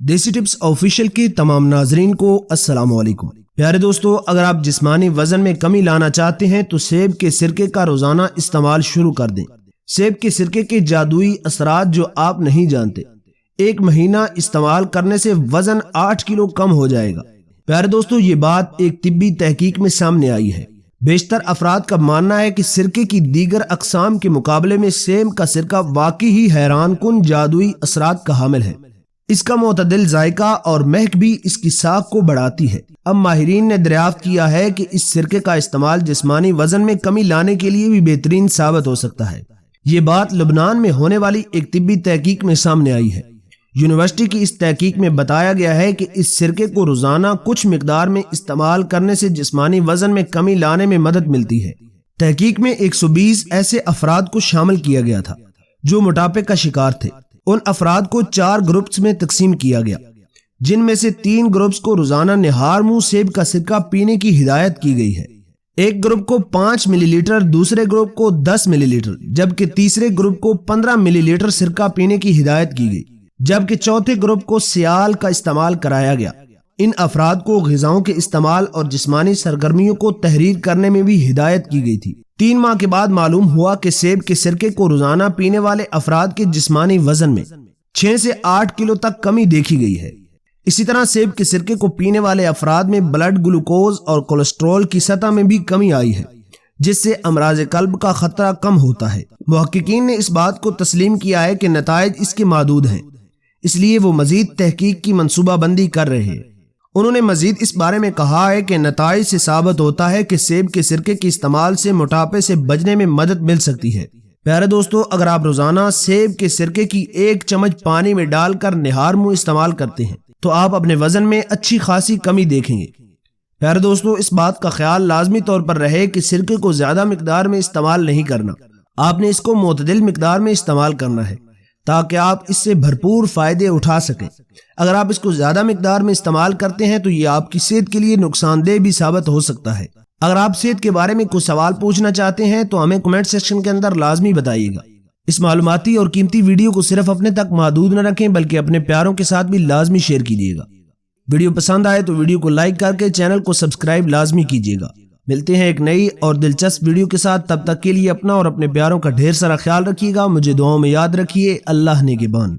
دیسی tips official کے تمام ناظرین کو السلام علیکم۔ پیارے دوستو، اگر آپ جسمانی وزن میں کمی لانا چاہتے ہیں تو سیب کے سرکے کا روزانہ استعمال شروع کر دیں۔ سیب کے سرکے کے جادوئی اثرات جو آپ نہیں جانتے، 1 مہینہ استعمال کرنے سے وزن 8 کلو کم ہو جائے گا۔ پیارے دوستو، یہ بات ایک طبی تحقیق میں سامنے آئی ہے۔ بیشتر افراد کا ماننا ہے کہ سرکے کی دیگر اقسام کے مقابلے میں سیب کا سرکہ واقعی ہی حیران کن جادوئی اثرات کا حامل ہے۔ اس کا معتدل ذائقہ اور مہک بھی اس کی ساکھ کو بڑھاتی ہے۔ اب ماہرین نے دریافت کیا ہے کہ اس سرکے کا استعمال جسمانی وزن میں کمی لانے کے لیے بھی بہترین ثابت ہو سکتا ہے۔ یہ بات لبنان میں ہونے والی ایک طبی تحقیق میں سامنے آئی ہے۔ یونیورسٹی کی اس تحقیق میں بتایا گیا ہے کہ اس سرکے کو روزانہ کچھ مقدار میں استعمال کرنے سے جسمانی وزن میں کمی لانے میں مدد ملتی ہے۔ تحقیق میں 120 ایسے افراد کو شامل کیا گیا تھا جو موٹاپے کا شکار تھے۔ ان افراد کو 4 گروپس میں تقسیم کیا گیا، جن میں سے 3 گروپس کو روزانہ نہار منہ سیب کا سرکہ پینے کی ہدایت کی گئی ہے۔ ایک گروپ کو 5 ملی لیٹر، دوسرے گروپ کو 10 ملی لیٹر، جبکہ تیسرے گروپ کو 15 ملی لیٹر سرکہ پینے کی ہدایت کی گئی، جبکہ چوتھے گروپ کو سیال کا استعمال کرایا گیا۔ ان افراد کو غذاؤں کے استعمال اور جسمانی سرگرمیوں کو تحریر کرنے میں بھی ہدایت کی گئی تھی۔ 3 ماہ کے بعد معلوم ہوا کہ سیب کے سرکے کو روزانہ پینے والے افراد کے جسمانی وزن میں 6 سے 8 کلو تک کمی دیکھی گئی ہے۔ اسی طرح سیب کے سرکے کو پینے والے افراد میں بلڈ گلوکوز اور کولیسٹرول کی سطح میں بھی کمی آئی ہے، جس سے امراض قلب کا خطرہ کم ہوتا ہے۔ محققین نے اس بات کو تسلیم کیا ہے کہ نتائج اس کے محدود ہیں، اس لیے وہ مزید تحقیق کی منصوبہ بندی کر رہے ہیں۔ انہوں نے مزید اس بارے میں کہا ہے کہ نتائج سے ثابت ہوتا ہے کہ سیب کے سرکے کے استعمال سے موٹاپے سے بچنے میں مدد مل سکتی ہے۔ پیارے دوستو، اگر آپ روزانہ سیب کے سرکے کی 1 چمچ پانی میں ڈال کر نہار منہ استعمال کرتے ہیں تو آپ اپنے وزن میں اچھی خاصی کمی دیکھیں گے۔ پیارے دوستو، اس بات کا خیال لازمی طور پر رہے کہ سرکے کو زیادہ مقدار میں استعمال نہیں کرنا، آپ نے اس کو معتدل مقدار میں استعمال کرنا ہے تاکہ آپ اس سے بھرپور فائدے اٹھا سکیں۔ اگر آپ اس کو زیادہ مقدار میں استعمال کرتے ہیں تو یہ آپ کی صحت کے لیے نقصان دہ بھی ثابت ہو سکتا ہے۔ اگر آپ صحت کے بارے میں کوئی سوال پوچھنا چاہتے ہیں تو ہمیں کمنٹ سیکشن کے اندر لازمی بتائیے گا۔ اس معلوماتی اور قیمتی ویڈیو کو صرف اپنے تک محدود نہ رکھیں بلکہ اپنے پیاروں کے ساتھ بھی لازمی شیئر کیجیے گا۔ ویڈیو پسند آئے تو ویڈیو کو لائک کر کے چینل کو سبسکرائب لازمی کیجیے گا۔ ملتے ہیں ایک نئی اور دلچسپ ویڈیو کے ساتھ، تب تک کے لیے اپنا اور اپنے پیاروں کا ڈھیر سارا خیال رکھیے گا۔ مجھے دعاؤں میں یاد رکھیے۔ اللہ نگہبان۔